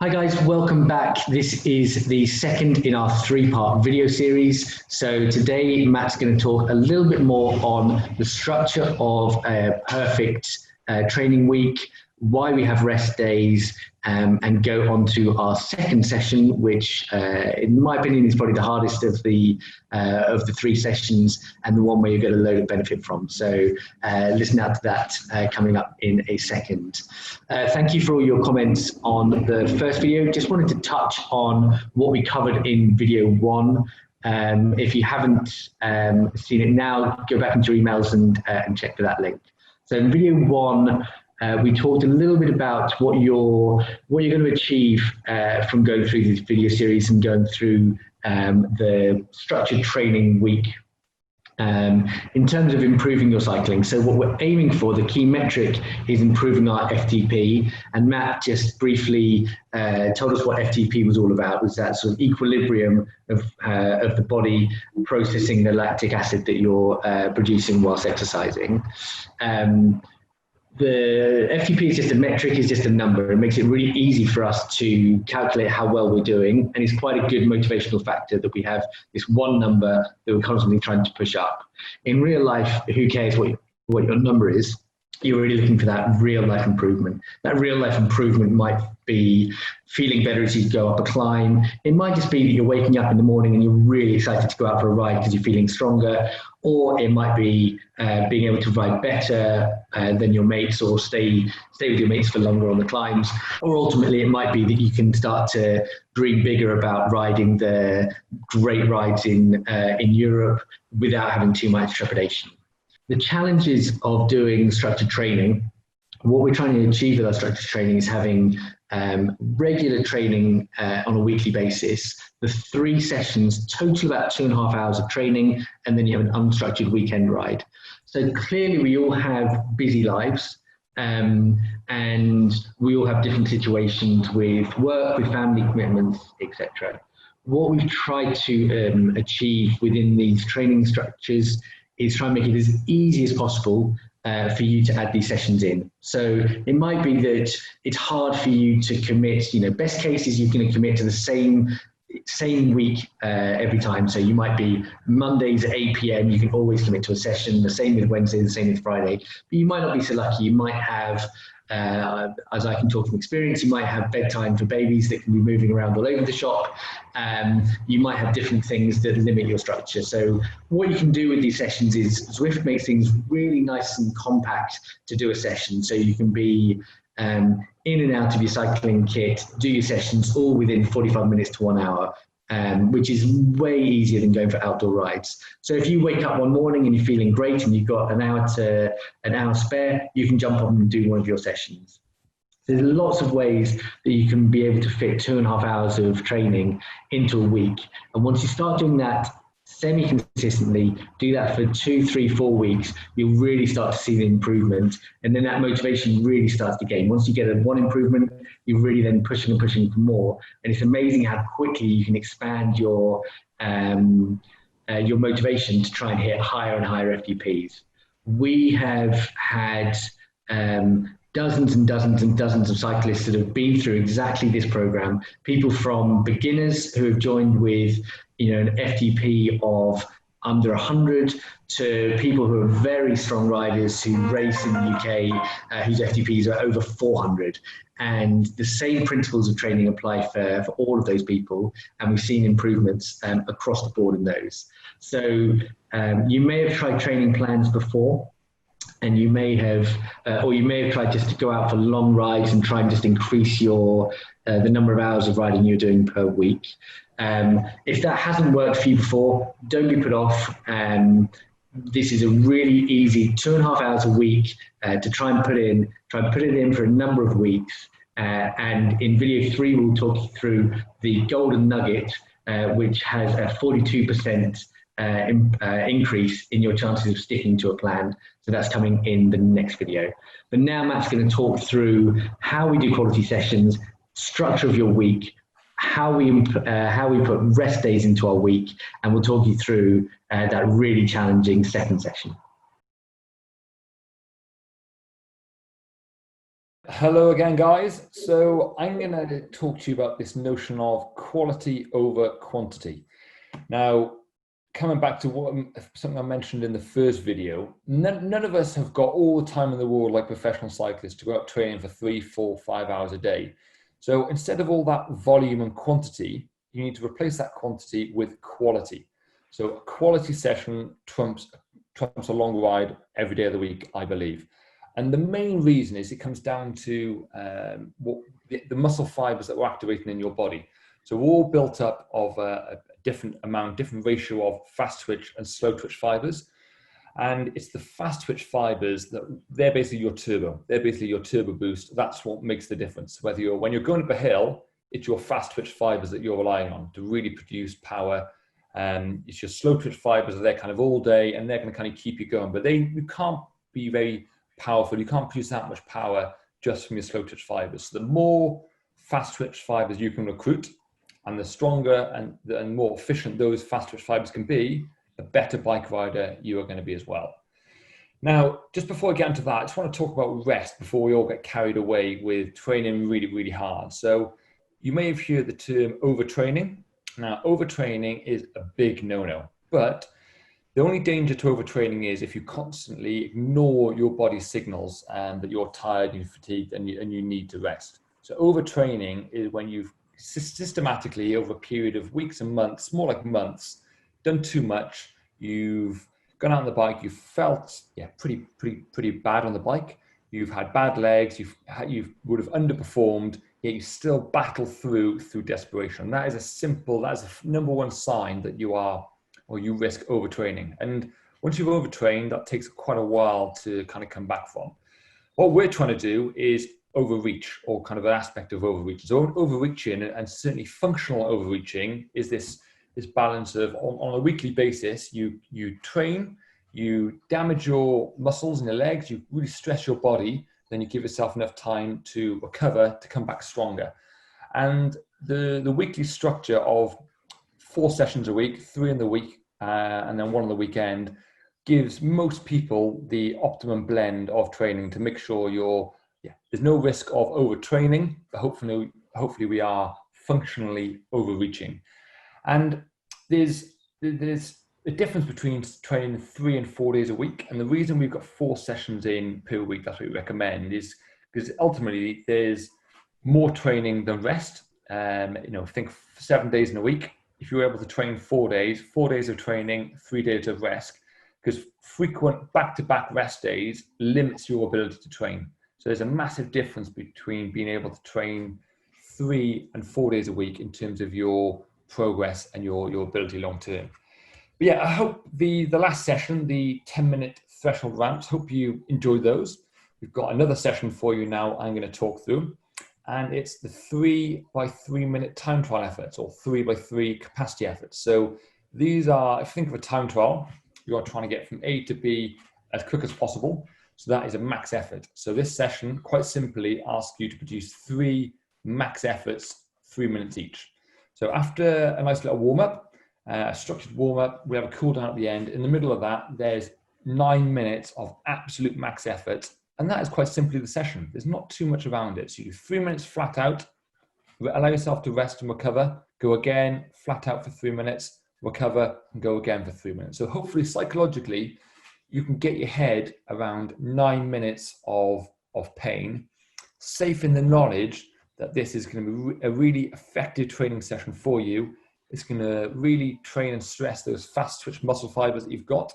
Hi guys, welcome back. This is the second in our three-part video series. So today Matt's going to talk a little bit more on the structure of a perfect training week, why we have rest days, and go on to our second session, which in my opinion is probably the hardest of the three sessions and the one where you get a load of benefit from. So listen out to that coming up in a second. Thank you for all your comments on the first video. Just wanted to touch on what we covered in video one. If you haven't seen it now, go back into your emails and check for that link. So in video one, we talked a little bit about what you're going to achieve from going through this video series and going through the structured training week in terms of improving your cycling. So what we're aiming for, the key metric, is improving our FTP. And Matt just briefly told us what FTP was all about. Was that sort of equilibrium of the body processing the lactic acid that you're producing whilst exercising. The FTP is just a metric, is just a number. It makes it really easy for us to calculate how well we're doing, and it's quite a good motivational factor that we have this one number that we're constantly trying to push up. In real life, who cares what your number is? You're really looking for that real life improvement. That real life improvement might be feeling better as you go up a climb. It might just be that you're waking up in the morning and you're really excited to go out for a ride because you're feeling stronger, or it might be being able to ride better than your mates, or stay with your mates for longer on the climbs. Or ultimately it might be that you can start to dream bigger about riding the great rides in Europe without having too much trepidation. The challenges of doing structured training, what we're trying to achieve with our structured training is having regular training on a weekly basis. The 3 sessions total about 2.5 hours of training, and then you have an unstructured weekend ride. So clearly we all have busy lives, and we all have different situations with work, with family commitments, etc. What we've tried to achieve within these training structures is try and make it as easy as possible for you to add these sessions in. So it might be that it's hard for you to commit, best case is you're going to commit to the same week every time. So you might be Mondays at 8 PM, you can always commit to a session, the same with Wednesday, the same with Friday. But you might not be so lucky. You might have, as I can talk from experience, you might have bedtime for babies that can be moving around all over the shop. You might have different things that limit your structure. So what you can do with these sessions is Zwift makes things really nice and compact to do a session. So you can be in and out of your cycling kit, do your sessions all within 45 minutes to 1 hour, which is way easier than going for outdoor rides. So if you wake up one morning and you're feeling great and you've got an hour spare, you can jump on and do one of your sessions. There's lots of ways that you can be able to fit 2.5 hours of training into a week. And once you start doing that semi-consistently, do that for 2, 3, 4 weeks, you'll really start to see the improvement. And then that motivation really starts to gain. Once you get one improvement, you're really then pushing and pushing for more. And it's amazing how quickly you can expand your motivation to try and hit higher and higher FTPs. We have had dozens and dozens and dozens of cyclists that have been through exactly this program. People from beginners who have joined with an FTP of under 100 to people who are very strong riders who race in the UK whose FTPs are over 400. And the same principles of training apply for all of those people, and we've seen improvements across the board in those. So you may have tried training plans before, and you may have tried just to go out for long rides and try and just increase your the number of hours of riding you're doing per week. If that hasn't worked for you before, don't be put off. This is a really easy 2.5 hours a week to try and put it in for a number of weeks. And in video 3, we'll talk you through the golden nugget, which has a 42% increase in your chances of sticking to a plan. So that's coming in the next video. But now Matt's going to talk through how we do quality sessions, structure of your week, how we put rest days into our week, and we'll talk you through that really challenging second session. Hello again, guys. So I'm going to talk to you about this notion of quality over quantity. Now, coming back to something I mentioned in the first video, none of us have got all the time in the world like professional cyclists to go out training for 3, 4, 5 hours a day. So instead of all that volume and quantity, you need to replace that quantity with quality. So a quality session trumps a long ride every day of the week, I believe. And the main reason is it comes down to what the muscle fibers that we're activating in your body. So we're all built up of a different amount, different ratio of fast twitch and slow twitch fibers. And it's the fast twitch fibers that they're basically your turbo. They're basically your turbo boost. That's what makes the difference. When you're going up a hill, it's your fast twitch fibers that you're relying on to really produce power. It's your slow twitch fibers, they're kind of all day and they're going to kind of keep you going. But you can't be very powerful. You can't produce that much power just from your slow twitch fibers. So the more fast twitch fibers you can recruit, and the stronger and more efficient those fast twitch fibers can be, the better bike rider you are going to be as well. Now, just before I get into that, I just want to talk about rest before we all get carried away with training really, really hard. So you may have heard the term overtraining. Now, overtraining is a big no-no, but the only danger to overtraining is if you constantly ignore your body's signals and that you're tired, you're fatigued, and you need to rest. So overtraining is when you've systematically over a period of weeks and months, more like months, done too much. You've gone out on the bike, you've felt pretty bad on the bike. You've had bad legs, you would have underperformed, yet you still battle through desperation. That is the number one sign that you risk overtraining. And once you've overtrained, that takes quite a while to kind of come back from. What we're trying to do is overreach, or kind of an aspect of overreach. So overreaching, and certainly functional overreaching, is this balance of on a weekly basis, you train, you damage your muscles in your legs, you really stress your body, then you give yourself enough time to recover, to come back stronger. And the weekly structure of 4 sessions a week, 3 in the week, and then 1 on the weekend, gives most people the optimum blend of training to make sure there's no risk of overtraining, but hopefully we are functionally overreaching. And there's a difference between training 3 and 4 days a week. And the reason we've got 4 sessions in per week, that's what we recommend, is because ultimately there's more training than rest. Think 7 days in a week. If you're able to train 4 days, 4 days of training, 3 days of rest, because frequent back-to-back rest days limits your ability to train. So there's a massive difference between being able to train 3 and 4 days a week in terms of your progress and your ability long term. But yeah, I hope the last session, the 10-minute threshold ramps, hope you enjoyed those. We've got another session for you now I'm going to talk through, and it's the 3 by 3 minute time trial efforts, or 3 by 3 capacity efforts. So these are, if you think of a time trial, you are trying to get from A to B as quick as possible. So that is a max effort. So this session, quite simply, asks you to produce 3 max efforts, 3 minutes each. So after a nice little warm-up, a structured warm-up, we have a cool down at the end. In the middle of that, there's 9 minutes of absolute max effort. And that is quite simply the session. There's not too much around it. So you do 3 minutes flat out, allow yourself to rest and recover, go again, flat out for 3 minutes, recover, and go again for 3 minutes. So hopefully psychologically, you can get your head around 9 minutes of pain, safe in the knowledge that this is going to be a really effective training session for you. It's going to really train and stress those fast twitch muscle fibers that you've got.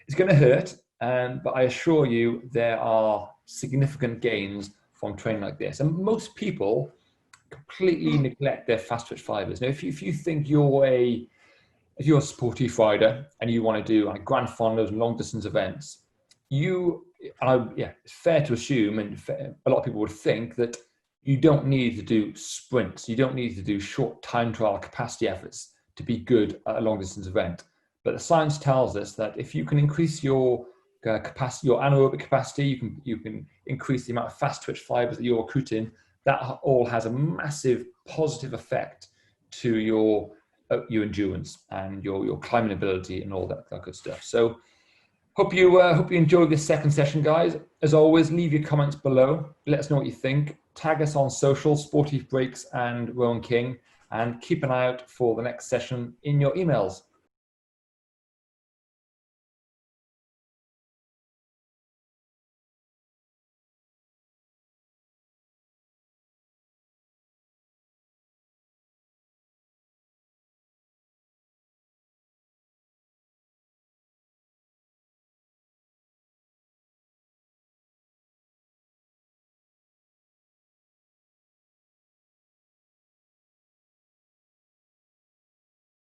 It's going to hurt, but I assure you there are significant gains from training like this. And most people completely neglect their fast twitch fibers. Now, if you think you're a sporty rider and you want to do like grand fondos and long distance events, it's fair to assume, and a lot of people would think, that you don't need to do sprints. You don't need to do short time trial capacity efforts to be good at a long distance event. But the science tells us that if you can increase your capacity, your anaerobic capacity, you can increase the amount of fast twitch fibers that you're recruiting. That all has a massive positive effect to your endurance and your climbing ability and all that good stuff. So Hope you enjoyed this second session, guys. As always, leave your comments below. Let us know what you think. Tag us on social, Sportive Breaks and Rowan King, and keep an eye out for the next session in your emails.